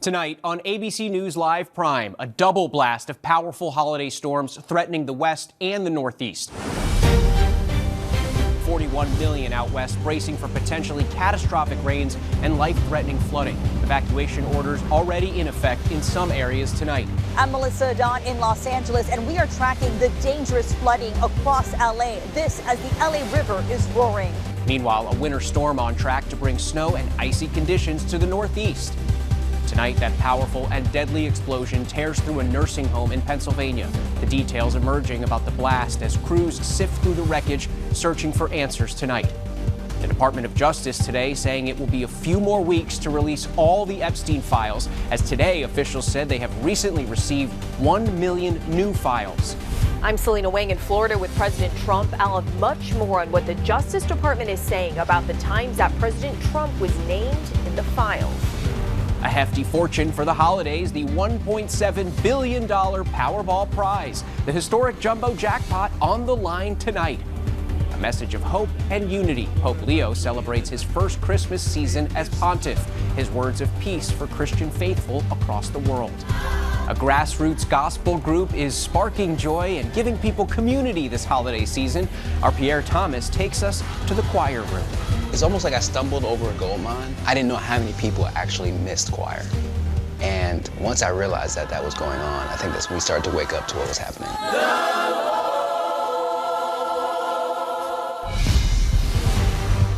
Tonight on ABC News Live Prime, a double blast of powerful holiday storms threatening the west and the northeast. 41 million out west bracing for potentially catastrophic rains and life-threatening flooding. Evacuation orders already in effect in some areas tonight. I'm Melissa Dawn in Los Angeles, and we are tracking the dangerous flooding across LA. This as the LA River is roaring. Meanwhile, a winter storm on track to bring snow and icy conditions to the northeast. Tonight, that powerful and deadly explosion tears through a nursing home in Pennsylvania. The details emerging about the blast as crews sift through the wreckage, searching for answers tonight. The Department of Justice today saying it will be a few more weeks to release all the Epstein files, as today officials said they have recently received 1 million new files. I'm Selena Wang in Florida with President Trump. I'll have much more on what the Justice Department is saying about the times that President Trump was named in the files. A hefty fortune for the holidays, the $1.7 billion Powerball prize. The historic jumbo jackpot on the line tonight. A message of hope and unity. Pope Leo celebrates his first Christmas season as pontiff. His words of peace for Christian faithful across the world. A grassroots gospel group is sparking joy and giving people community this holiday season. Our Pierre Thomas takes us to the choir room. It's almost like I stumbled over a gold mine. I didn't know how many people actually missed choir. And once I realized that that was going on, I think that's when we started to wake up to what was happening.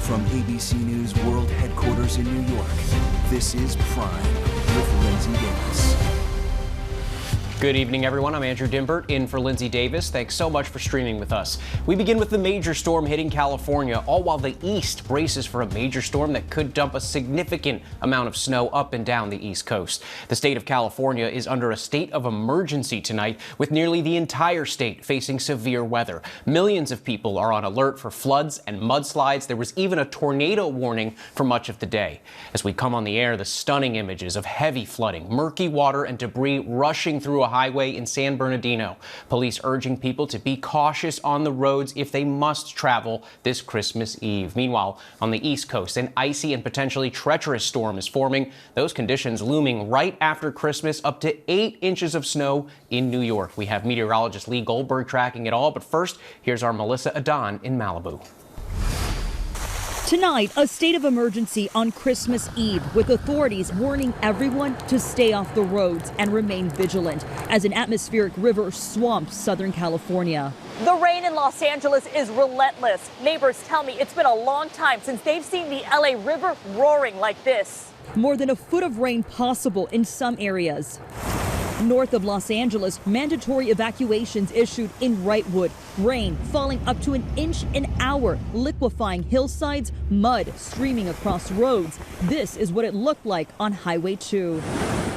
From ABC News World Headquarters in New York, this is Prime with Linsey Davis. Good evening, everyone. I'm Andrew Dimbert in for Linsey Davis. Thanks so much for streaming with us. We begin with the major storm hitting California, all while the east braces for a major storm that could dump a significant amount of snow up and down the east coast. The state of California is under a state of emergency tonight, with nearly the entire state facing severe weather. Millions of people are on alert for floods and mudslides. There was even a tornado warning for much of the day. As we come on the air, the stunning images of heavy flooding, murky water and debris rushing through a highway in San Bernardino. Police urging people to be cautious on the roads if they must travel this Christmas Eve. Meanwhile, on the East Coast, an icy and potentially treacherous storm is forming. Those conditions looming right after Christmas, up to 8 inches of snow in New York. We have meteorologist Lee Goldberg tracking it all, but first, here's our Melissa Adon in Malibu. Tonight, a state of emergency on Christmas Eve, with authorities warning everyone to stay off the roads and remain vigilant as an atmospheric river swamps Southern California. The rain in Los Angeles is relentless. Neighbors tell me it's been a long time since they've seen the LA River roaring like this. More than a foot of rain possible in some areas. North of Los Angeles, mandatory evacuations issued in Wrightwood. Rain falling up to an inch an hour, liquefying hillsides, mud streaming across roads. This is what it looked like on Highway 2.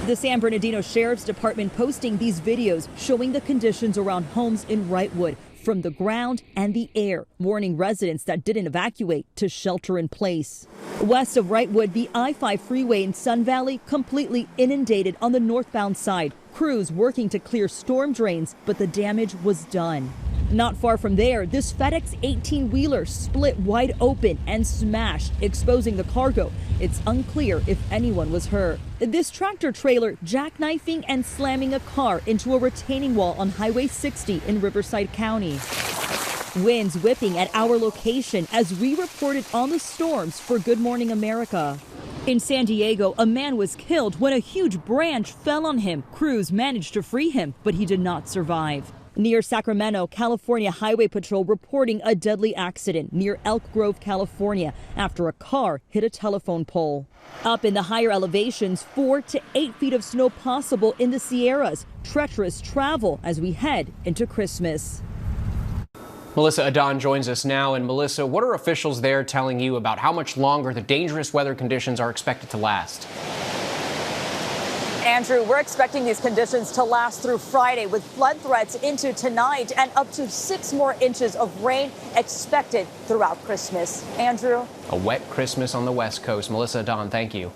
The San Bernardino Sheriff's Department posting these videos showing the conditions around homes in Wrightwood from the ground and the air, warning residents that didn't evacuate to shelter in place. West of Wrightwood, the I-5 freeway in Sun Valley completely inundated on the northbound side. Crews working to clear storm drains, but the damage was done. Not far from there, this FedEx 18-wheeler split wide open and smashed, exposing the cargo. It's unclear if anyone was hurt. This tractor trailer jackknifing and slamming a car into a retaining wall on Highway 60 in Riverside County. Winds whipping at our location as we reported on the storms for Good Morning America. In San Diego, a man was killed when a huge branch fell on him. Crews managed to free him, but he did not survive. Near Sacramento, California Highway Patrol reporting a deadly accident near Elk Grove, California, after a car hit a telephone pole. Up in the higher elevations, 4 to 8 feet of snow possible in the Sierras. Treacherous travel as we head into Christmas. Melissa Adon joins us now. And Melissa, what are officials there telling you about how much longer the dangerous weather conditions are expected to last? Andrew, we're expecting these conditions to last through Friday, with flood threats into tonight and up to 6 more inches of rain expected throughout Christmas. Andrew? A wet Christmas on the West Coast. Melissa Adon, thank you.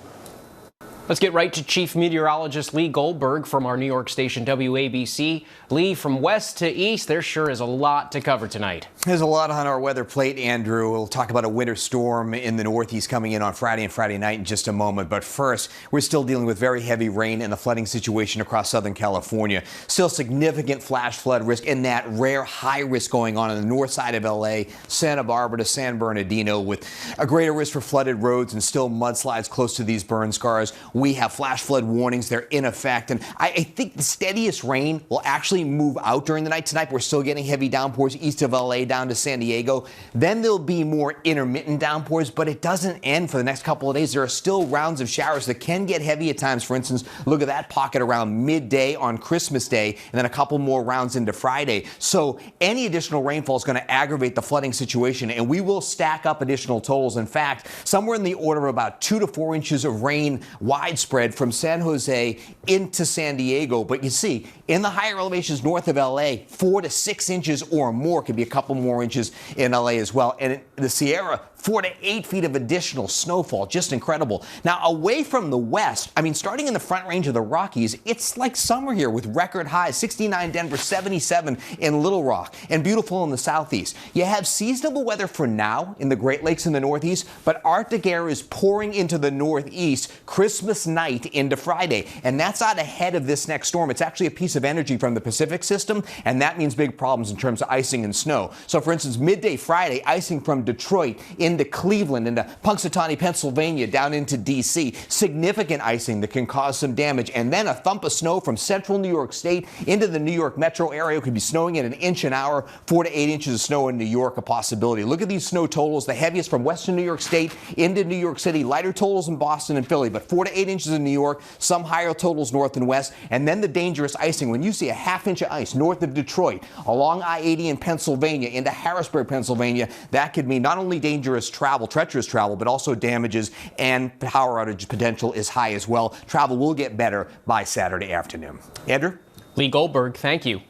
Let's get right to Chief Meteorologist Lee Goldberg from our New York station WABC. Lee, from west to east, there sure is a lot to cover tonight. There's a lot on our weather plate, Andrew. We'll talk about a winter storm in the Northeast coming in on Friday and Friday night in just a moment. But first, we're still dealing with very heavy rain and the flooding situation across Southern California. Still significant flash flood risk and that rare high risk going on the north side of L.A., Santa Barbara to San Bernardino, with a greater risk for flooded roads and still mudslides close to these burn scars. We have flash flood warnings. They're in effect. And I think the steadiest rain will actually move out during the night tonight. We're still getting heavy downpours east of L.A. down to San Diego. Then there'll be more intermittent downpours, but it doesn't end for the next couple of days. There are still rounds of showers that can get heavy at times. For instance, look at that pocket around midday on Christmas Day, and then a couple more rounds into Friday. So any additional rainfall is going to aggravate the flooding situation, and we will stack up additional totals. In fact, somewhere in the order of about 2 to 4 inches of rain widespread from San Jose into San Diego. But you see, in the higher elevations north of L.A., 4 to 6 inches or more, could be a couple more inches in L.A. as well. And in the Sierra, 4 to 8 feet of additional snowfall. Just incredible. Now, away from the west, I mean, starting in the front range of the Rockies, it's like summer here with record highs. 69 Denver, 77 in Little Rock, and beautiful in the southeast. You have seasonable weather for now in the Great Lakes in the northeast, but Arctic air is pouring into the northeast Christmas night into Friday, and that's out ahead of this next storm. It's actually a piece of energy from the Pacific system, and that means big problems in terms of icing and snow. So, for instance, midday Friday, icing from Detroit into Cleveland, into Punxsutawney, Pennsylvania, down into D.C. Significant icing that can cause some damage. And then a thump of snow from central New York State into the New York metro area. Could be snowing at 1 inch an hour, 4 to 8 inches of snow in New York, a possibility. Look at these snow totals. The heaviest from western New York State into New York City. Lighter totals in Boston and Philly, but 4 to 8 inches in New York. Some higher totals north and west. And then the dangerous icing. When you see a half-inch of ice north of Detroit, along I-80 in Pennsylvania, into Harrisburg, Pennsylvania, that could mean not only dangerous travel, treacherous travel, but also damages, and power outage potential is high as well. Travel will get better by Saturday afternoon. Andrew? Lee Goldberg, thank you.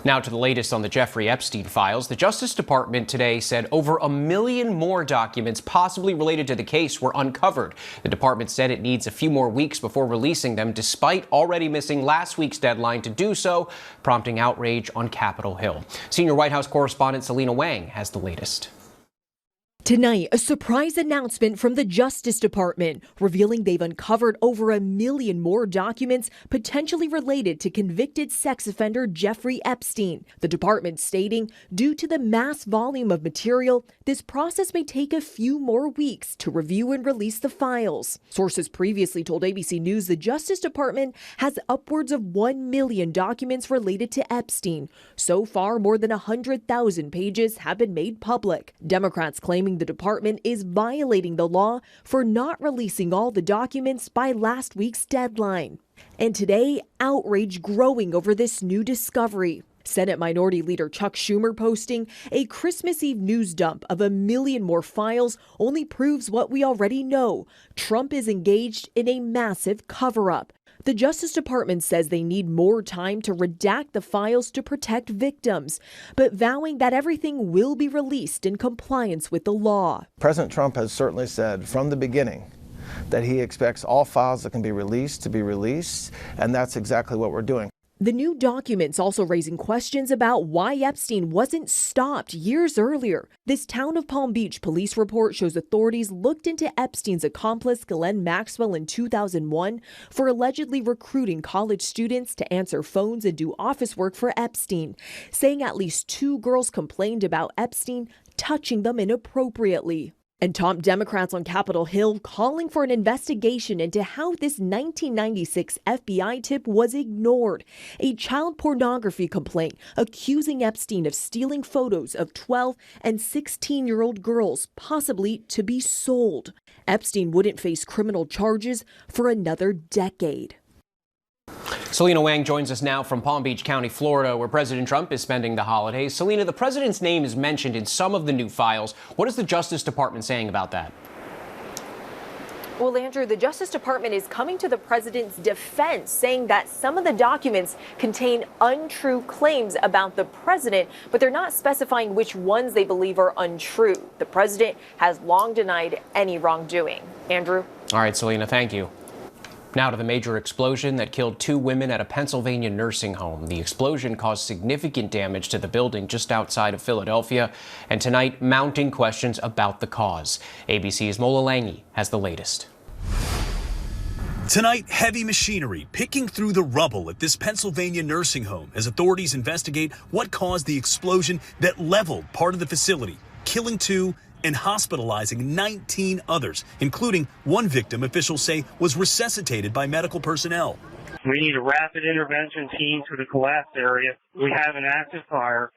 Now to the latest on the Jeffrey Epstein files. The Justice Department today said over 1 million more documents possibly related to the case were uncovered. The department said it needs a few more weeks before releasing them, despite already missing last week's deadline to do so, prompting outrage on Capitol Hill. Senior White House correspondent Selena Wang has the latest. Tonight, a surprise announcement from the Justice Department revealing they've uncovered over 1 million more documents potentially related to convicted sex offender Jeffrey Epstein. The department stating, due to the mass volume of material, this process may take a few more weeks to review and release the files. Sources previously told ABC News the Justice Department has upwards of 1 million documents related to Epstein. So far, more than 100,000 pages have been made public. Democrats claiming the department is violating the law for not releasing all the documents by last week's deadline. And today, outrage growing over this new discovery. Senate Minority Leader Chuck Schumer posting, a Christmas Eve news dump of 1 million more files only proves what we already know. Trump is engaged in a massive cover-up. The Justice Department says they need more time to redact the files to protect victims, but vowing that everything will be released in compliance with the law. President Trump has certainly said from the beginning that he expects all files that can be released to be released, and that's exactly what we're doing. The new documents also raising questions about why Epstein wasn't stopped years earlier. This town of Palm Beach police report shows authorities looked into Epstein's accomplice Ghislaine Maxwell in 2001 for allegedly recruiting college students to answer phones and do office work for Epstein, saying at least 2 girls complained about Epstein touching them inappropriately. And top Democrats on Capitol Hill calling for an investigation into how this 1996 FBI tip was ignored. A child pornography complaint accusing Epstein of stealing photos of 12 and 16-year-old girls, possibly to be sold. Epstein wouldn't face criminal charges for another decade. Selena Wang joins us now from Palm Beach County, Florida, where President Trump is spending the holidays. Selena, the president's name is mentioned in some of the new files. What is the Justice Department saying about that? Well, Andrew, the Justice Department is coming to the president's defense, saying that some of the documents contain untrue claims about the president, but they're not specifying which ones they believe are untrue. The president has long denied any wrongdoing. Andrew? All right, Selena, thank you. Now to the major explosion that killed 2 women at a Pennsylvania nursing home. The explosion caused significant damage to the building just outside of Philadelphia, and tonight mounting questions about the cause. ABC's Mola Langi has the latest. Tonight, heavy machinery picking through the rubble at this Pennsylvania nursing home as authorities investigate what caused the explosion that leveled part of the facility, killing 2 and hospitalizing 19 others, including one victim officials say was resuscitated by medical personnel. We need a rapid intervention team to the collapse area. We have an active fire.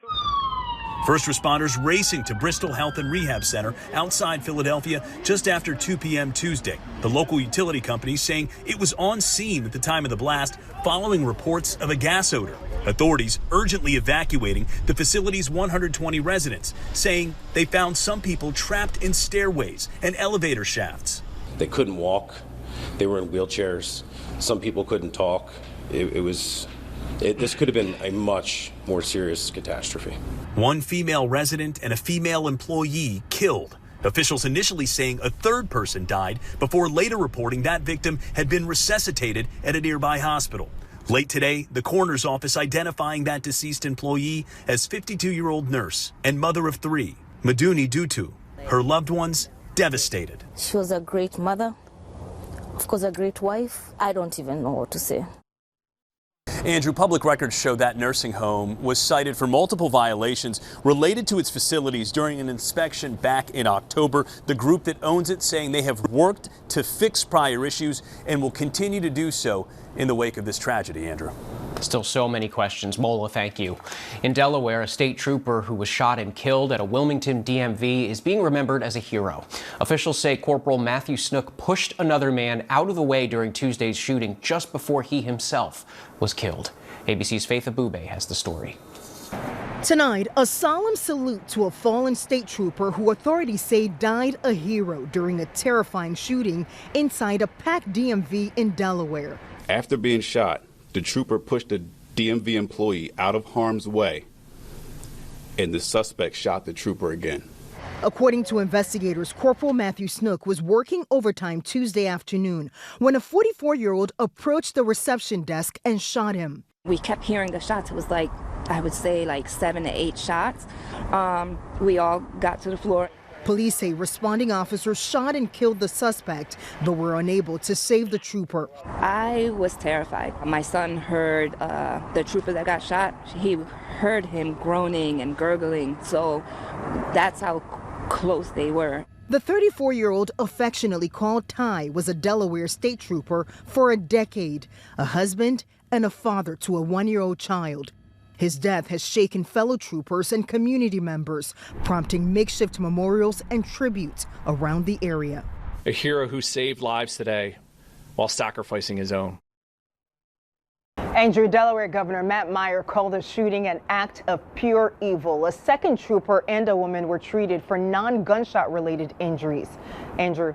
First responders racing to Bristol Health and Rehab Center outside Philadelphia just after 2 p.m. Tuesday. The local utility company saying it was on scene at the time of the blast following reports of a gas odor. Authorities urgently evacuating the facility's 120 residents, saying they found some people trapped in stairways and elevator shafts. They couldn't walk. They were in wheelchairs. Some people couldn't talk. This could have been a much more serious catastrophe. One female resident and a female employee killed. Officials initially saying a third person died before later reporting that victim had been resuscitated at a nearby hospital. Late today, the coroner's office identifying that deceased employee as 52-year-old nurse and mother of 3, Maduni Dutu. Her loved ones devastated. She was a great mother, of course a great wife. I don't even know what to say. Andrew, public records show that nursing home was cited for multiple violations related to its facilities during an inspection back in October. The group that owns it saying they have worked to fix prior issues and will continue to do so in the wake of this tragedy, Andrew. Still so many questions. Mola, thank you. In Delaware, a state trooper who was shot and killed at a Wilmington DMV is being remembered as a hero. Officials say Corporal Matthew Snook pushed another man out of the way during Tuesday's shooting just before he himself was killed. ABC's Faith Abube has the story. Tonight, a solemn salute to a fallen state trooper who authorities say died a hero during a terrifying shooting inside a packed DMV in Delaware. After being shot, the trooper pushed a DMV employee out of harm's way, and the suspect shot the trooper again. According to investigators, Corporal Matthew Snook was working overtime Tuesday afternoon when a 44-year-old approached the reception desk and shot him. We kept hearing the shots. It was like, I would say like 7 to 8 shots. We all got to the floor. Police say responding officers shot and killed the suspect, but were unable to save the trooper. I was terrified. My son heard the trooper that got shot. He heard him groaning and gurgling, so that's how close they were. The 34-year-old, affectionately called Ty, was a Delaware state trooper for a decade, a husband and a father to a 1-year-old child. His death has shaken fellow troopers and community members, prompting makeshift memorials and tributes around the area. A hero who saved lives today while sacrificing his own. Andrew, Delaware Governor Matt Meyer called the shooting an act of pure evil. A second trooper and a woman were treated for non-gunshot related injuries. Andrew.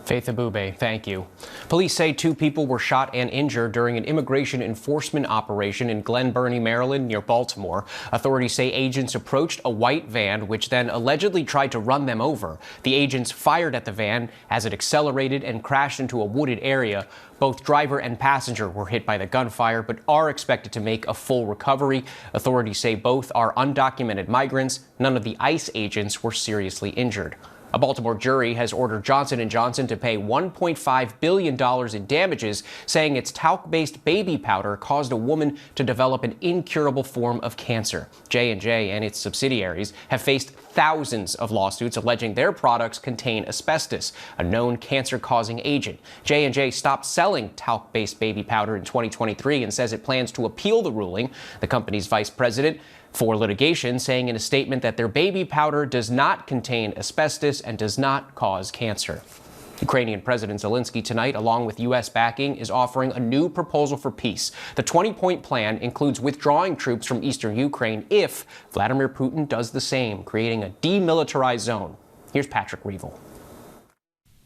Faith Abube, thank you. Police say 2 people were shot and injured during an immigration enforcement operation in Glen Burnie, Maryland, near Baltimore. Authorities say agents approached a white van, which then allegedly tried to run them over. The agents fired at the van as it accelerated and crashed into a wooded area. Both driver and passenger were hit by the gunfire, but are expected to make a full recovery. Authorities say both are undocumented migrants. None of the ICE agents were seriously injured. A Baltimore jury has ordered Johnson & Johnson to pay $1.5 billion in damages, saying its talc-based baby powder caused a woman to develop an incurable form of cancer. J&J and its subsidiaries have faced thousands of lawsuits alleging their products contain asbestos, a known cancer-causing agent. J&J stopped selling talc-based baby powder in 2023 and says it plans to appeal the ruling. The company's vice president for litigation saying in a statement that their baby powder does not contain asbestos and does not cause cancer. Ukrainian President Zelensky tonight, along with U.S. backing, is offering a new proposal for peace. The 20-point plan includes withdrawing troops from eastern Ukraine if Vladimir Putin does the same, creating a demilitarized zone. Here's Patrick Reevell.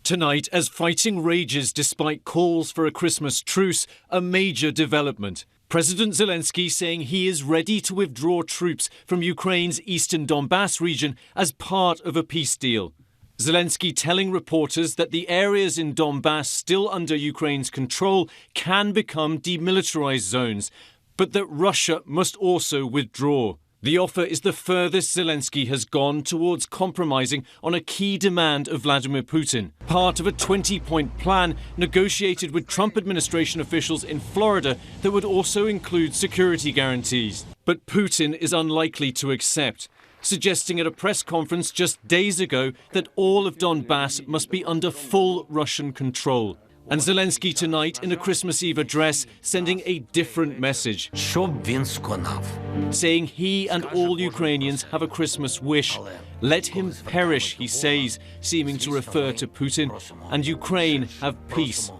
Tonight, as fighting rages despite calls for a Christmas truce, a major development. President Zelensky saying he is ready to withdraw troops from Ukraine's eastern Donbass region as part of a peace deal. Zelensky telling reporters that the areas in Donbass still under Ukraine's control can become demilitarized zones, but that Russia must also withdraw. The offer is the furthest Zelensky has gone towards compromising on a key demand of Vladimir Putin, part of a 20-point plan negotiated with Trump administration officials in Florida that would also include security guarantees. But Putin is unlikely to accept, suggesting at a press conference just days ago that all of Donbass must be under full Russian control. And Zelensky tonight, in a Christmas Eve address, sending a different message, saying he and all Ukrainians have a Christmas wish. Let him perish, he says, seeming to refer to Putin, and Ukraine have peace.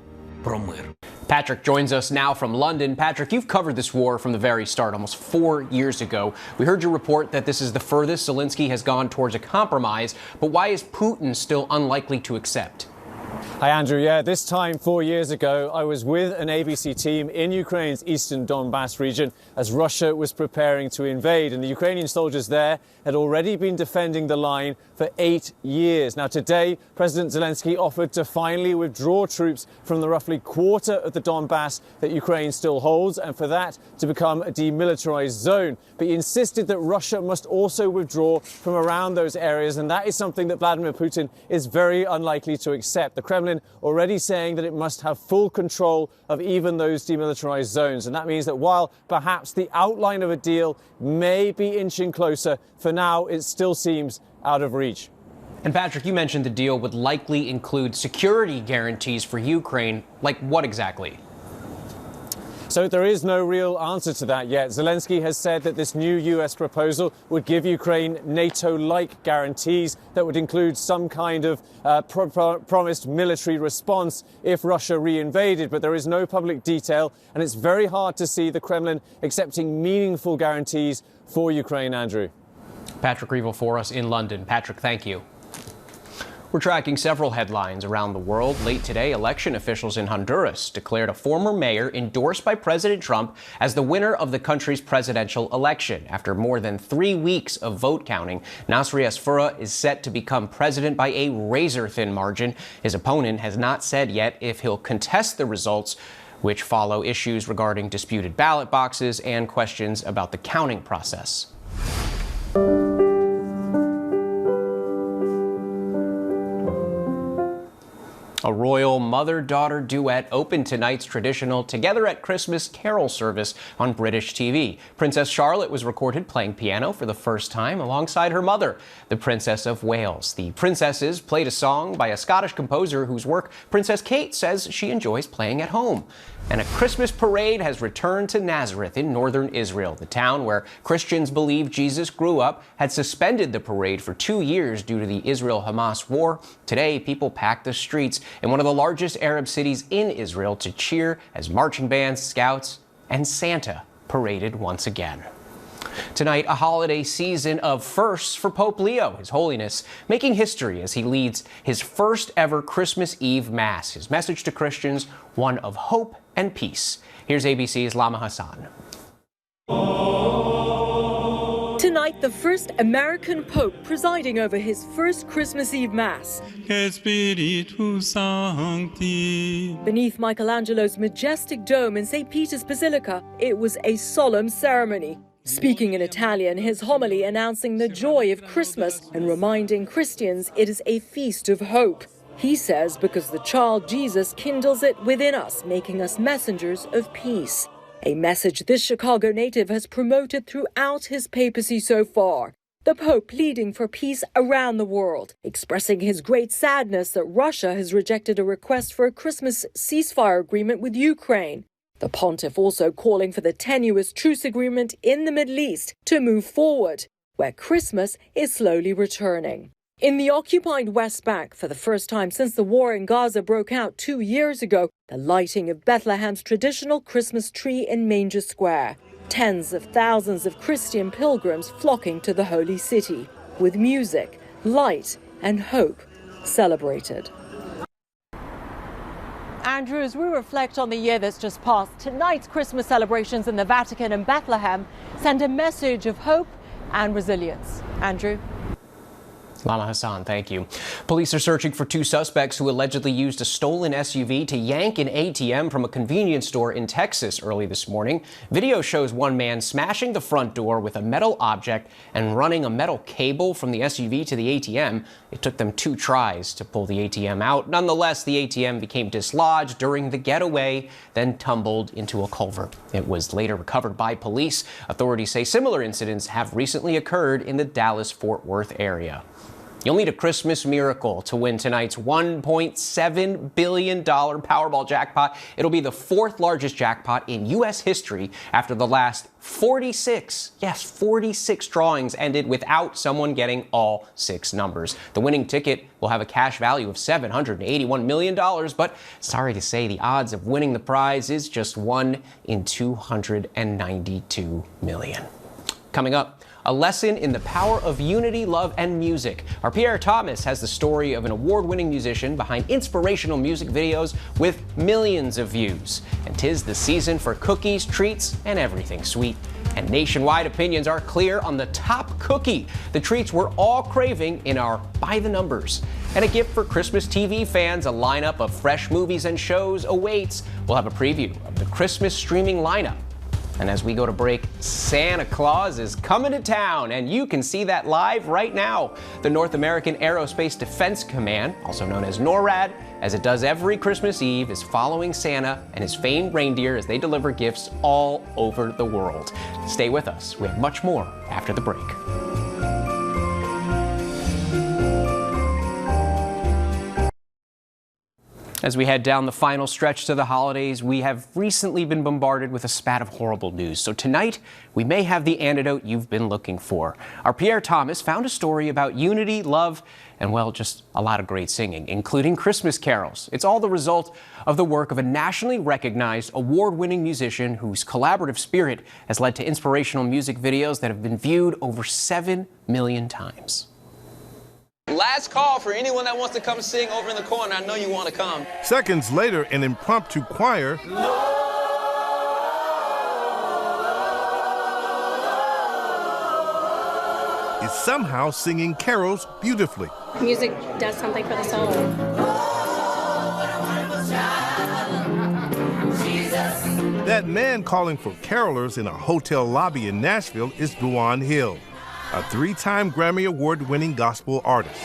Patrick joins us now from London. Patrick, you've covered this war from the very start, almost 4 years ago. We heard you report that this is the furthest Zelensky has gone towards a compromise, but why is Putin still unlikely to accept? Hi, Andrew. Yeah, this time 4 years ago, I was with an ABC team in Ukraine's eastern Donbass region as Russia was preparing to invade. And the Ukrainian soldiers there had already been defending the line for 8 years. Now, today, President Zelensky offered to finally withdraw troops from the roughly quarter of the Donbass that Ukraine still holds, and for that to become a demilitarized zone. But he insisted that Russia must also withdraw from around those areas, and that is something that Vladimir Putin is very unlikely to accept. The Kremlin already saying that it must have full control of even those demilitarized zones. And that means that while perhaps the outline of a deal may be inching closer, for now it still seems out of reach. And Patrick, you mentioned the deal would likely include security guarantees for Ukraine. Like what exactly? So there is no real answer to that yet. Zelensky has said that this new US proposal would give Ukraine NATO-like guarantees that would include some kind of promised military response if Russia reinvaded. But there is no public detail, and it's very hard to see the Kremlin accepting meaningful guarantees for Ukraine, Andrew. Patrick Reevell for us in London. Patrick, thank you. We're tracking several headlines around the world. Late today, election officials in Honduras declared a former mayor endorsed by President Trump as the winner of the country's presidential election. After more than 3 weeks of vote counting, Nasri Asfura is set to become president by a razor-thin margin. His opponent has not said yet if he'll contest the results, which follow issues regarding disputed ballot boxes and questions about the counting process. A royal mother-daughter duet opened tonight's traditional Together at Christmas carol service on British TV. Princess Charlotte was recorded playing piano for the first time alongside her mother, the Princess of Wales. The princesses played a song by a Scottish composer whose work Princess Kate says she enjoys playing at home. And a Christmas parade has returned to Nazareth in northern Israel. The town where Christians believe Jesus grew up had suspended the parade for 2 years due to the Israel-Hamas war. Today, people packed the streets in one of the largest Arab cities in Israel to cheer as marching bands, scouts, and Santa paraded once again. Tonight, a holiday season of firsts for Pope Leo, His Holiness, making history as he leads his first ever Christmas Eve Mass. His message to Christians, one of hope and peace. Here's ABC's Lama Hassan. Tonight, the first American Pope presiding over his first Christmas Eve Mass. Beneath Michelangelo's majestic dome in St. Peter's Basilica, it was a solemn ceremony. Speaking in Italian, his homily announcing the joy of Christmas and reminding Christians it is a feast of hope. He says because the child Jesus kindles it within us, making us messengers of peace. A message this Chicago native has promoted throughout his papacy so far. The Pope pleading for peace around the world, expressing his great sadness that Russia has rejected a request for a Christmas ceasefire agreement with Ukraine. The pontiff also calling for the tenuous truce agreement in the Middle East to move forward, where Christmas is slowly returning. In the occupied West Bank, for the first time since the war in Gaza broke out 2 years ago, the lighting of Bethlehem's traditional Christmas tree in Manger Square. Tens of thousands of Christian pilgrims flocking to the holy city, with music, light, and hope celebrated. Andrew, as we reflect on the year that's just passed, tonight's Christmas celebrations in the Vatican and Bethlehem send a message of hope and resilience. Andrew? Lama Hassan, thank you. Police are searching for two suspects who allegedly used a stolen SUV to yank an ATM from a convenience store in Texas early this morning. Video shows one man smashing the front door with a metal object and running a metal cable from the SUV to the ATM. It took them 2 tries to pull the ATM out. Nonetheless, the ATM became dislodged during the getaway, then tumbled into a culvert. It was later recovered by police. Authorities say similar incidents have recently occurred in the Dallas-Fort Worth area. You'll need a Christmas miracle to win tonight's $1.7 billion Powerball jackpot. It'll be the 4th largest jackpot in U.S. history after the last 46 drawings ended without someone getting all 6 numbers. The winning ticket will have a cash value of $781 million, but sorry to say the odds of winning the prize is just 1 in 292 million. Coming up, a lesson in the power of unity, love, and music. Our Pierre Thomas has the story of an award-winning musician behind inspirational music videos with millions of views. And 'tis the season for cookies, treats, and everything sweet. And nationwide opinions are clear on the top cookie, the treats we're all craving in our By the Numbers. And a gift for Christmas TV fans, a lineup of fresh movies and shows awaits. We'll have a preview of the Christmas streaming lineup. And as we go to break, Santa Claus is coming to town, and you can see that live right now. The North American Aerospace Defense Command, also known as NORAD, as it does every Christmas Eve, is following Santa and his famed reindeer as they deliver gifts all over the world. Stay with us. We have much more after the break. As we head down the final stretch to the holidays, we have recently been bombarded with a spat of horrible news. So tonight, we may have the antidote you've been looking for. Our Pierre Thomas found a story about unity, love, and, well, just a lot of great singing, including Christmas carols. It's all the result of the work of a nationally recognized, award-winning musician whose collaborative spirit has led to inspirational music videos that have been viewed over 7 million times. Last call for anyone that wants to come sing over in the corner. I know you want to come. Seconds later, an impromptu choir is somehow singing carols beautifully. Music does something for the soul. That man calling for carolers in a hotel lobby in Nashville is Duane Hill, a 3-time Grammy Award-winning gospel artist.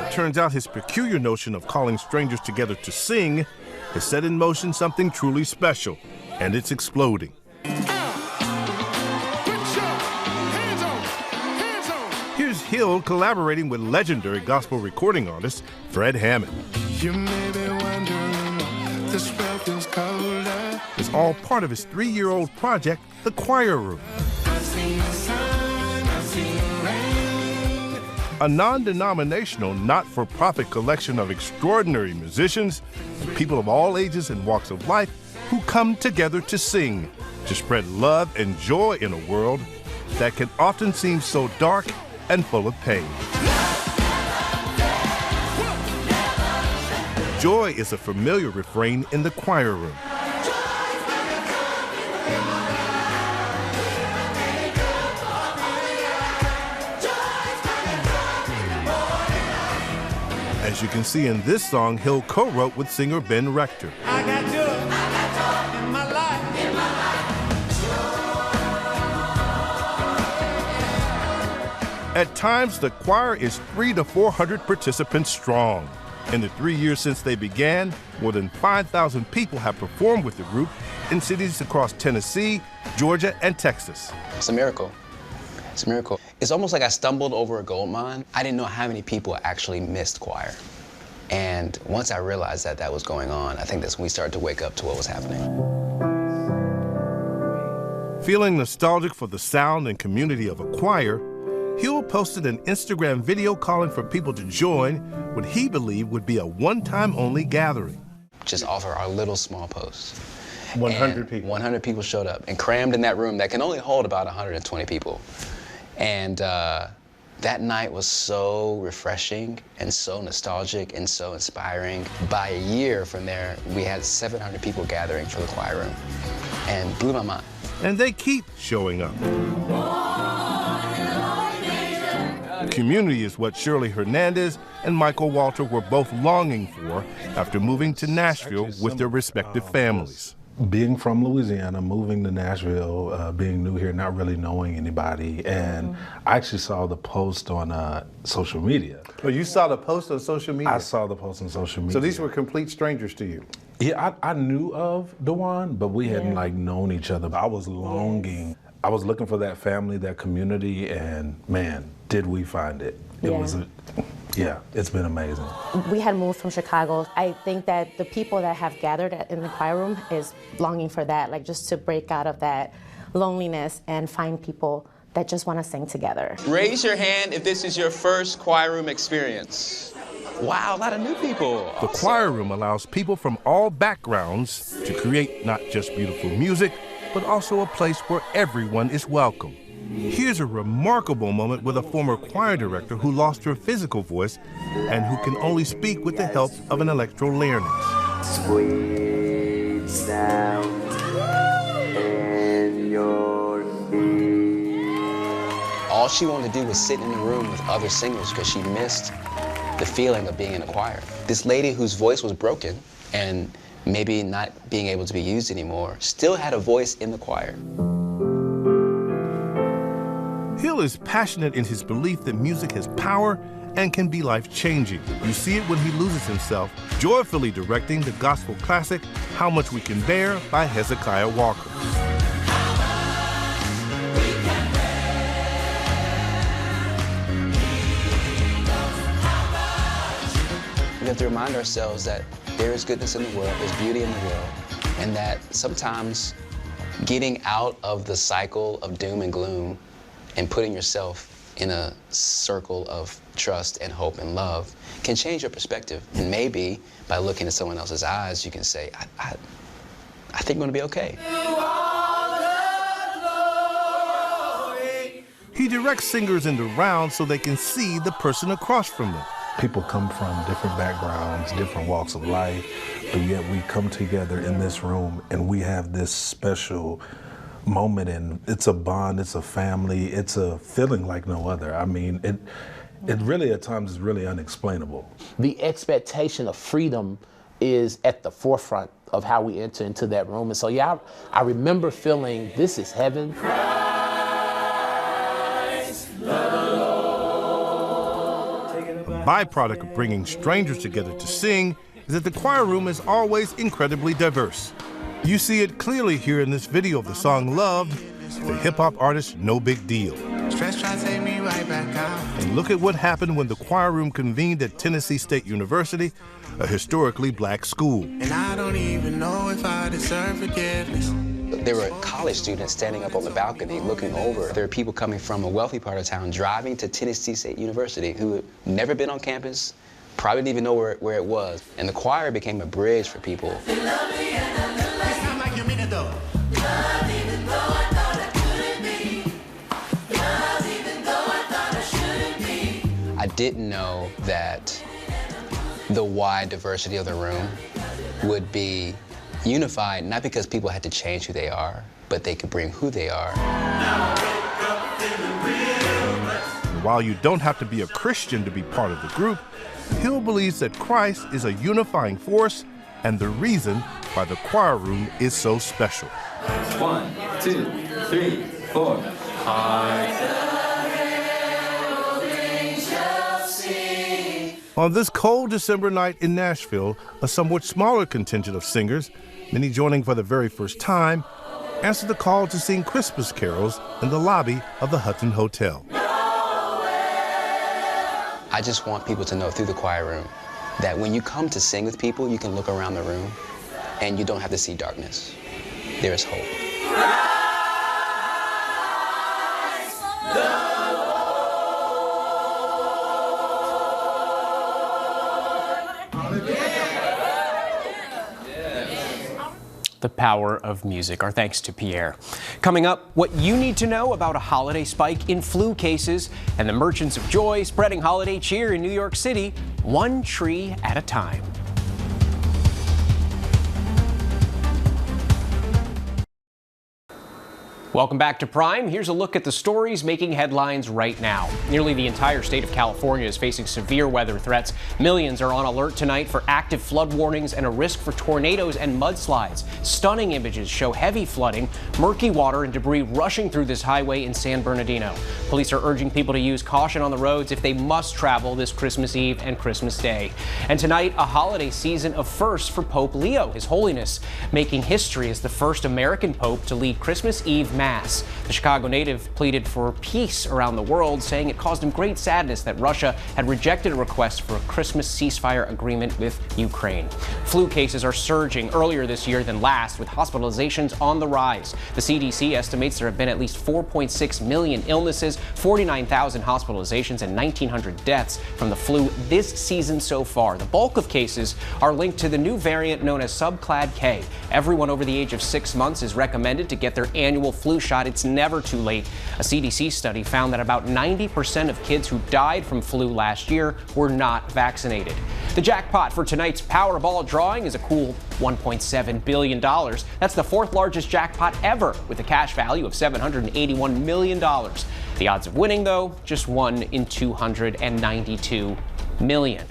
It turns out his peculiar notion of calling strangers together to sing has set in motion something truly special, and it's exploding. Here's Hill collaborating with legendary gospel recording artist Fred Hammond. You may be wondering why this spell feels colder. It's all part of his 3-year-old project, The Choir Room. A non-denominational, not-for-profit collection of extraordinary musicians, people of all ages and walks of life, who come together to sing, to spread love and joy in a world that can often seem so dark and full of pain. Joy is a familiar refrain in The Choir Room. As you can see in this song, Hill co-wrote with singer Ben Rector. I got joy in my life. At times, the choir is 300 to 400 participants strong. In the 3 years since they began, more than 5,000 people have performed with the group in cities across Tennessee, Georgia, and Texas. It's a miracle. It's a miracle. It's almost like I stumbled over a gold mine. I didn't know how many people actually missed choir. And once I realized that that was going on, I think that's when we started to wake up to what was happening. Feeling nostalgic for the sound and community of a choir, Hill posted an Instagram video calling for people to join what he believed would be a one-time only gathering. Just offer our little small post. 100 people. 100 people showed up and crammed in that room that can only hold about 120 people. And that night was so refreshing and so nostalgic and so inspiring. By a year from there, we had 700 people gathering for the choir room, and blew my mind. and they keep showing up. Community is what Shirley Hernandez and Michael Walter were both longing for after moving to Nashville with their respective families. Being from Louisiana, moving to Nashville, being new here, not really knowing anybody, and I actually saw the post on social media. Oh, you saw the post on social media? I saw the post on social media. So these were complete strangers to you? Yeah, I knew of Dewan, but we hadn't like known each other. I was longing. I was looking for that family, that community, and man, did we find it. It was, it's been amazing. We had moved from Chicago. I think that the people that have gathered in the choir room is longing for that, like just to break out of that loneliness and find people that just want to sing together. Raise your hand if this is your first choir room experience. Wow, a lot of new people. The choir room allows people from all backgrounds to create not just beautiful music, but also a place where everyone is welcome. Here's a remarkable moment with a former choir director who lost her physical voice and who can only speak with the help of an electrolarynx. Squeeze down in your feet. All she wanted to do was sit in the room with other singers because she missed the feeling of being in a choir. This lady whose voice was broken and maybe not being able to be used anymore still had a voice in the choir. Hill is passionate in his belief that music has power and can be life-changing. You see it when he loses himself, joyfully directing the gospel classic, How Much We Can Bear by Hezekiah Walker. We have to remind ourselves that there is goodness in the world, there's beauty in the world, and that sometimes getting out of the cycle of doom and gloom and putting yourself in a circle of trust and hope and love can change your perspective. And maybe by looking at someone else's eyes, you can say, I think I'm gonna be okay. He directs singers in the round so they can see the person across from them. People come from different backgrounds, different walks of life, but yet we come together in this room and we have this special moment, and it's a bond, it's a family, it's a feeling like no other. I mean, it really at times is really unexplainable. The expectation of freedom is at the forefront of how we enter into that room. And so, yeah, I remember feeling this is heaven. A byproduct of bringing strangers together to sing is that the choir room is always incredibly diverse. You see it clearly here in this video of the song Loved, the hip-hop artist No Big Deal. And look at what happened when the choir room convened at Tennessee State University, a historically black school. And I don't even know if I deserve forgiveness. There were college students standing up on the balcony looking over. There were people coming from a wealthy part of town driving to Tennessee State University who had never been on campus, probably didn't even know where it was. And the choir became a bridge for people. I didn't know that the wide diversity of the room would be unified, not because people had to change who they are, but they could bring who they are. While you don't have to be a Christian to be part of the group, Hill believes that Christ is a unifying force and the reason why the choir room is so special. 1, 2, 3, 4. On this cold December night in Nashville, a somewhat smaller contingent of singers, many joining for the very first time, answered the call to sing Christmas carols in the lobby of the Hutton Hotel. I just want people to know through the choir room that when you come to sing with people, you can look around the room and you don't have to see darkness. There is hope. The power of music. Our thanks to Pierre. Coming up, what you need to know about a holiday spike in flu cases and the merchants of joy spreading holiday cheer in New York City, one tree at a time. Welcome back to Prime. Here's a look at the stories making headlines right now. Nearly the entire state of California is facing severe weather threats. Millions are on alert tonight for active flood warnings and a risk for tornadoes and mudslides. Stunning images show heavy flooding, murky water and debris rushing through this highway in San Bernardino. Police are urging people to use caution on the roads if they must travel this Christmas Eve and Christmas Day. And tonight, a holiday season of firsts for Pope Leo, His Holiness, making history as the first American pope to lead Christmas Eve Mass. The Chicago native pleaded for peace around the world, saying it caused him great sadness that Russia had rejected a request for a Christmas ceasefire agreement with Ukraine. Flu cases are surging earlier this year than last, with hospitalizations on the rise. The CDC estimates there have been at least 4.6 million illnesses, 49,000 hospitalizations, and 1,900 deaths from the flu this season so far. The bulk of cases are linked to the new variant known as subclad K. Everyone over the age of 6 months is recommended to get their annual flu shot. It's never too late. A CDC study found that about 90% of kids who died from flu last year were not vaccinated. The jackpot for tonight's Powerball drawing is a cool $1.7 billion. That's the fourth largest jackpot ever, with a cash value of $781 million. The odds of winning, though, just 1 in 292 million.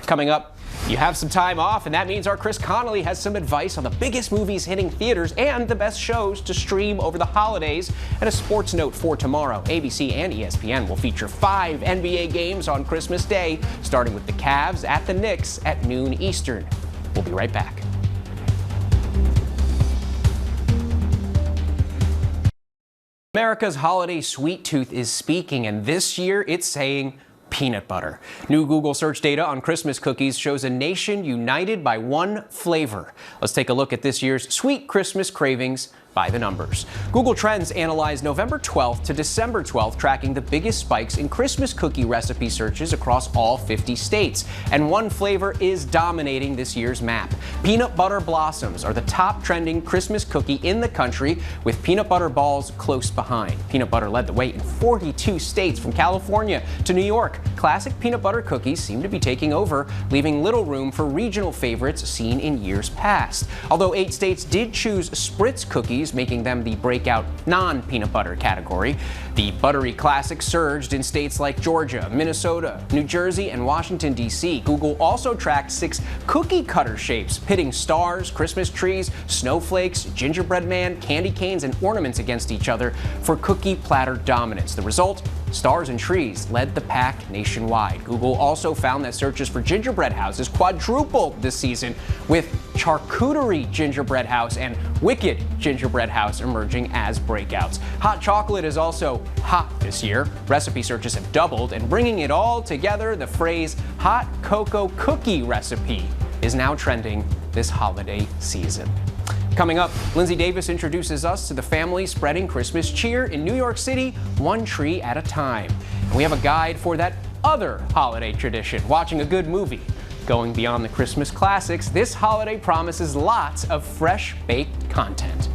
Coming up, you have some time off, and that means our Chris Connolly has some advice on the biggest movies hitting theaters and the best shows to stream over the holidays. And a sports note for tomorrow. ABC and ESPN will feature 5 NBA games on Christmas Day, starting with the Cavs at the Knicks at noon Eastern. We'll be right back. America's holiday sweet tooth is speaking, and this year it's saying peanut butter. New Google search data on Christmas cookies shows a nation united by one flavor. Let's take a look at this year's sweet Christmas cravings by the numbers. Google Trends analyzed November 12th to December 12th, tracking the biggest spikes in Christmas cookie recipe searches across all 50 states. And one flavor is dominating this year's map. Peanut butter blossoms are the top trending Christmas cookie in the country, with peanut butter balls close behind. Peanut butter led the way in 42 states, from California to New York. Classic peanut butter cookies seem to be taking over, leaving little room for regional favorites seen in years past. Although 8 states did choose Spritz cookies, making them the breakout non-peanut butter category. The buttery classic surged in states like Georgia, Minnesota, New Jersey, and Washington, D.C. Google also tracked 6 cookie cutter shapes, pitting stars, Christmas trees, snowflakes, gingerbread man, candy canes, and ornaments against each other for cookie platter dominance. The result? Stars and trees led the pack nationwide. Google also found that searches for gingerbread houses quadrupled this season, with charcuterie gingerbread house and wicked gingerbread house emerging as breakouts. Hot chocolate is also hot this year. Recipe searches have doubled, and bringing it all together, the phrase hot cocoa cookie recipe is now trending this holiday season. Coming up, Linsey Davis introduces us to the family spreading Christmas cheer in New York City, one tree at a time. And we have a guide for that other holiday tradition, watching a good movie. Going beyond the Christmas classics, this holiday promises lots of fresh-baked content.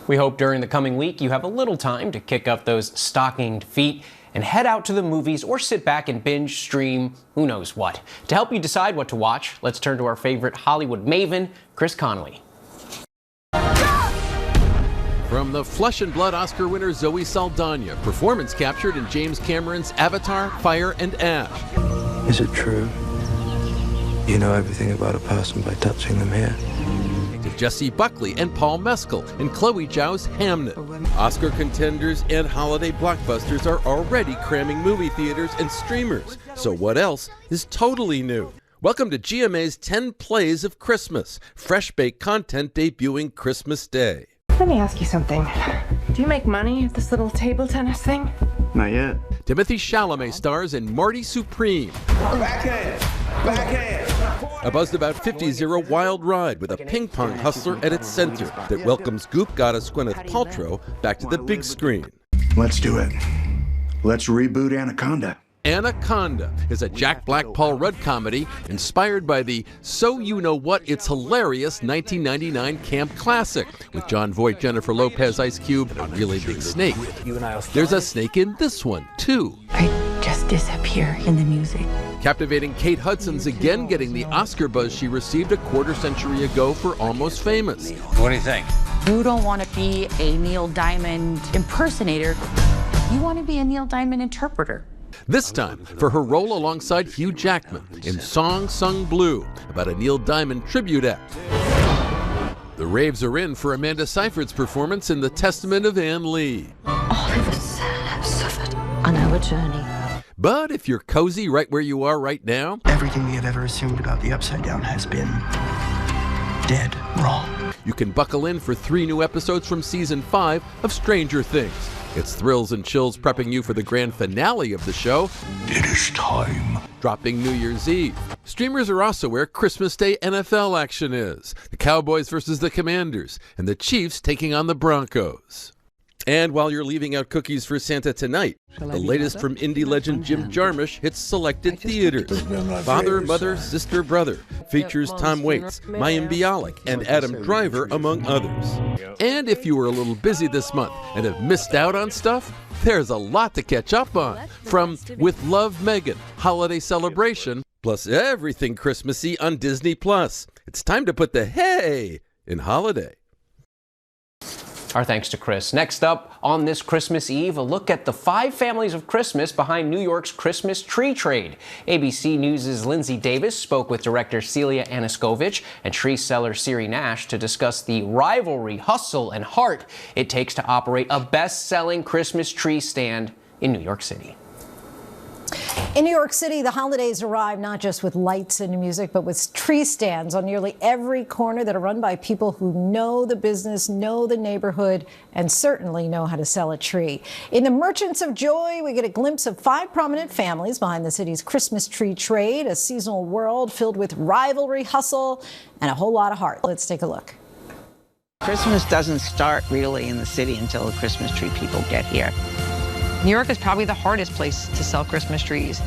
We hope during the coming week you have a little time to kick up those stockinged feet and head out to the movies or sit back and binge stream who knows what. To help you decide what to watch, let's turn to our favorite Hollywood maven, Chris Connolly. From the Flesh and Blood Oscar winner Zoe Saldana, performance captured in James Cameron's Avatar, Fire and Ash. Is it true? You know everything about a person by touching them here. To Jessie Buckley and Paul Mescal in Chloe Zhao's Hamnet. Oscar contenders and holiday blockbusters are already cramming movie theaters and streamers. So what else is totally new? Welcome to GMA's 10 Plays of Christmas, fresh-baked content debuting Christmas Day. Let me ask you something. Do you make money at this little table tennis thing? Not yet. Timothy Chalamet stars in Marty Supreme. Backhand! Backhand! A buzzed about 50's wild ride with a ping-pong hustler at its center that welcomes Goop goddess Gwyneth Paltrow back to the big screen. Let's do it. Let's reboot Anaconda. Anaconda is a Jack Black Paul Rudd comedy inspired by the So You Know What It's Hilarious 1999 camp classic with Jon Voight, Jennifer Lopez, Ice Cube, and a really big snake. There's a snake in this one, too. I just disappear in the music. Captivating Kate Hudson's again getting the Oscar buzz she received a quarter-century ago for Almost Famous. What do you think? You don't want to be a Neil Diamond impersonator. You want to be a Neil Diamond interpreter. This time for her role alongside Hugh Jackman in Song Sung Blue, about a Neil Diamond tribute act. The raves are in for Amanda Seyfried's performance in The Testament of Anne Lee. All of us have suffered on our journey. But if you're cozy right where you are right now, everything we have ever assumed about the Upside Down has been dead wrong. You can buckle in for 3 new episodes from Season 5 of Stranger Things. It's thrills and chills prepping you for the grand finale of the show. It is time. Dropping New Year's Eve. Streamers are also where Christmas Day NFL action is. The Cowboys versus the Commanders, and the Chiefs taking on the Broncos. And while you're leaving out cookies for Santa tonight, the latest from indie legend Jim Jarmusch hits selected theaters. Father, Mother, Sister, Brother features Tom Waits, Mayim Bialik, and Adam Driver, among others. And if you were a little busy this month and have missed out on stuff, there's a lot to catch up on. From With Love, Megan, Holiday Celebration, plus everything Christmassy on Disney+. It's time to put the hey in holiday. Our thanks to Chris. Next up on this Christmas Eve, a look at the 5 families of Christmas behind New York's Christmas tree trade. ABC News' Linsey Davis spoke with director Celia Aniskovich and tree seller Siri Nash to discuss the rivalry, hustle, and heart it takes to operate a best-selling Christmas tree stand in New York City. In New York City, the holidays arrive not just with lights and music, but with tree stands on nearly every corner that are run by people who know the business, know the neighborhood, and certainly know how to sell a tree. In the Merchants of Joy, we get a glimpse of 5 prominent families behind the city's Christmas tree trade, a seasonal world filled with rivalry, hustle, and a whole lot of heart. Let's take a look. Christmas doesn't start really in the city until the Christmas tree people get here. New York is probably the hardest place to sell Christmas trees.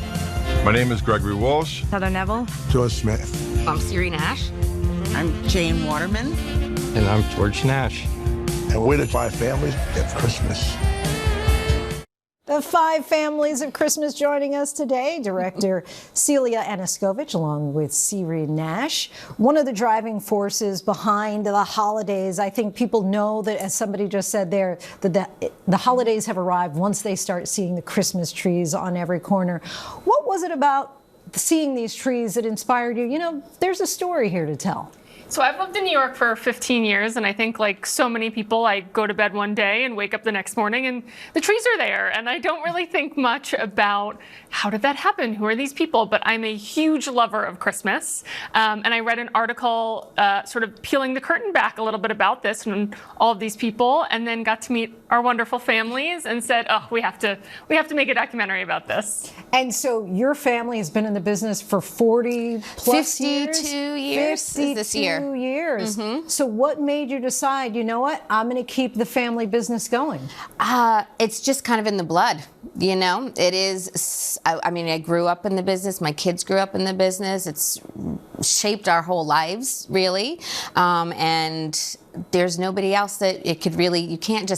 My name is Gregory Walsh. Heather Neville. George Smith. I'm Siri Nash. I'm Jane Waterman. And I'm George Nash. And we're the 5 families of Christmas. The 5 families of Christmas joining us today. Director Celia Aniskovich along with Siri Nash. One of the driving forces behind the holidays, I think people know that, as somebody just said there, that the holidays have arrived once they start seeing the Christmas trees on every corner. What was it about seeing these trees that inspired you? You know, there's a story here to tell. So I've lived in New York for 15 years, and I think like so many people, I go to bed one day and wake up the next morning and the trees are there, and I don't really think much about how did that happen? Who are these people? But I'm a huge lover of Christmas, and I read an article sort of peeling the curtain back a little bit about this and all of these people, and then got to meet our wonderful families and said, oh, we have to make a documentary about this. And so your family has been in the business for 40 plus 52 years this year. 2 years. So what made you decide, you know what, I'm going to keep the family business going? It's just kind of in the blood, you know. It is, I mean, I grew up in the business. My kids grew up in the business. It's shaped our whole lives, really. And there's nobody else that it could really, you can't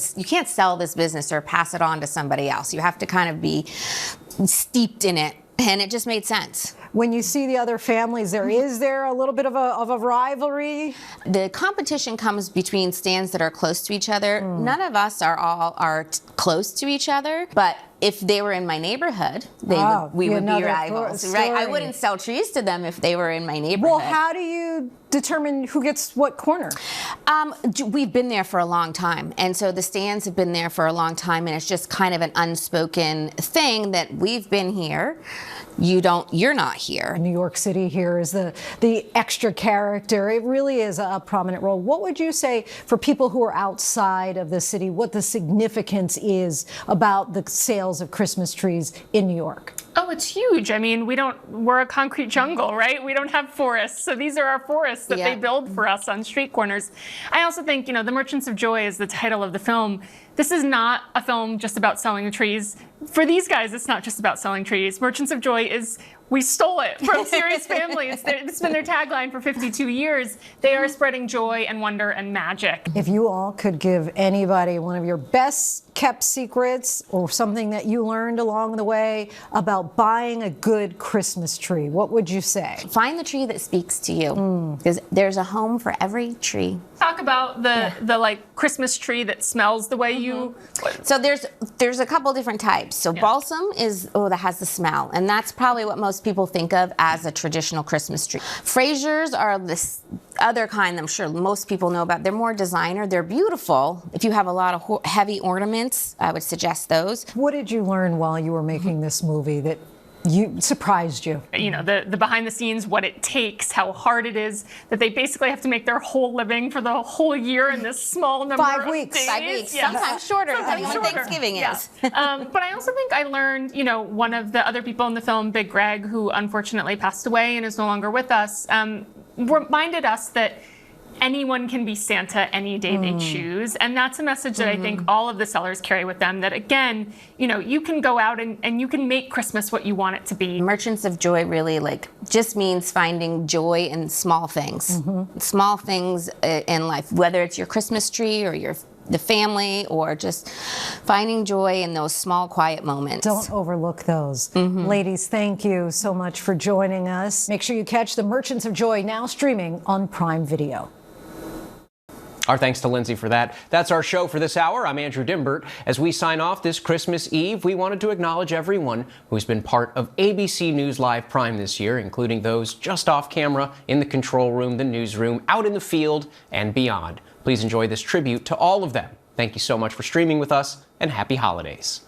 sell this business or pass it on to somebody else. You have to kind of be steeped in it. And it just made sense. When you see the other families, is there a little bit of a rivalry? The competition comes between stands that are close to each other. None of us are close to each other, but if they were in my neighborhood, we would be rivals, right? I wouldn't sell trees to them if they were in my neighborhood. Well, how do you determine who gets what corner? We've been there for a long time, and so the stands have been there for a long time, and it's just kind of an unspoken thing that we've been here. You're not here. New York City here is the extra character. It really is a prominent role. What would you say for people who are outside of the city, what the significance is about the sales of Christmas trees in New York? Oh, it's huge. I mean, we're a concrete jungle, right? We don't have forests. So these are our forests that they build for us on street corners. I also think, you know, The Merchants of Joy is the title of the film. this is not a film just about selling trees. For these guys, it's not just about selling trees. Merchants of Joy is, we stole it from Serious Family. It's been their tagline for 52 years. They are spreading joy and wonder and magic. If you all could give anybody one of your best kept secrets or something that you learned along the way about buying a good Christmas tree, what would you say? Find the tree that speaks to you, because there's a home for every tree. Talk about the like Christmas tree that smells the way you. So there's a couple different types. So balsam is, that has the smell, and that's probably what most people think of as a traditional Christmas tree. Frasers are this other kind I'm sure most people know about. They're more designer. They're beautiful. If you have a lot of heavy ornaments, I would suggest those. What did you learn while you were making this movie that surprised you? You know, the behind the scenes, what it takes, how hard it is, that they basically have to make their whole living for the whole year in this small number of days. 5 weeks, Yes. sometimes shorter, Sometimes depending on when Thanksgiving is. But I also think I learned, you know, one of the other people in the film, Big Greg, who unfortunately passed away and is no longer with us, reminded us that anyone can be Santa any day they choose. And that's a message that I think all of the sellers carry with them, that again, you know, you can go out and you can make Christmas what you want it to be. Merchants of Joy really just means finding joy in small things. Small things in life, whether it's your Christmas tree or the family, or just finding joy in those small, quiet moments. Don't overlook those. Ladies, thank you so much for joining us. Make sure you catch the Merchants of Joy, now streaming on Prime Video. Our thanks to Linsey for that. That's our show for this hour. I'm Andrew Dimbert. As we sign off this Christmas Eve, we wanted to acknowledge everyone who's been part of ABC News Live Prime this year, including those just off camera, in the control room, the newsroom, out in the field, and beyond. Please enjoy this tribute to all of them. Thank you so much for streaming with us, and happy holidays.